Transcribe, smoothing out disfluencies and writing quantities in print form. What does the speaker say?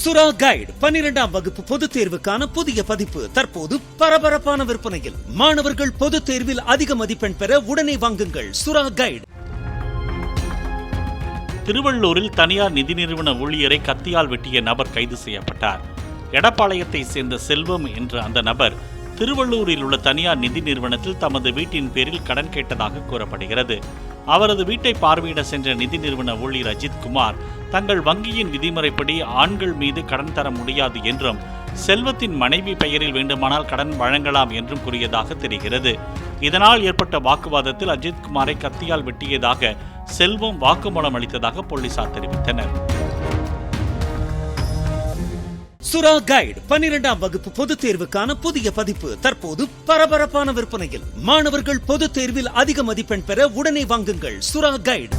சுறா கைடு 12ஆம் வகுப்பு பொதுத் தேர்வுக்கான புதிய பதிப்பு தற்போது பரபரப்பான விற்பனையில். மாணவர்கள் பொதுத் தேர்வில் அதிக மதிப்பெண் பெற உடனே வாங்குங்கள் சுறா கைடு. திருவள்ளூரில் தனியார் நிதி நிறுவன ஊழியரை கத்தியால் வெட்டிய நபர் கைது செய்யப்பட்டார். எடப்பாளையத்தை சேர்ந்த செல்வம் என்ற அந்த நபர் திருவள்ளூரில் உள்ள தனியார் நிதி நிறுவனத்தில் தமது வீட்டின் பேரில் கடன் கேட்டதாக கூறப்படுகிறது. அவரது வீட்டை பார்வையிட சென்ற நிதி நிறுவன ஊழியர் அஜித்குமார் தங்கள் வங்கியின் விதிமுறைப்படி ஆண்கள் மீது கடன் தர முடியாது என்றும் செல்வத்தின் மனைவி பெயரில் வேண்டுமானால் கடன் வழங்கலாம் என்றும் கூறியதாக தெரிகிறது. இதனால் ஏற்பட்ட வாக்குவாதத்தில் அஜித்குமாரை கத்தியால் வெட்டியதாக செல்வம் வாக்குமூலம் அளித்ததாக போலீசார் தெரிவித்தனர். சுறா கைடு 12ஆம் வகுப்பு பொதுத் தேர்வுக்கான புதிய பதிப்பு தற்போது பரபரப்பான விற்பனையில். மாணவர்கள் பொதுத் தேர்வில் அதிக மதிப்பெண் பெற உடனே வாங்குங்கள் சுறா கைடு.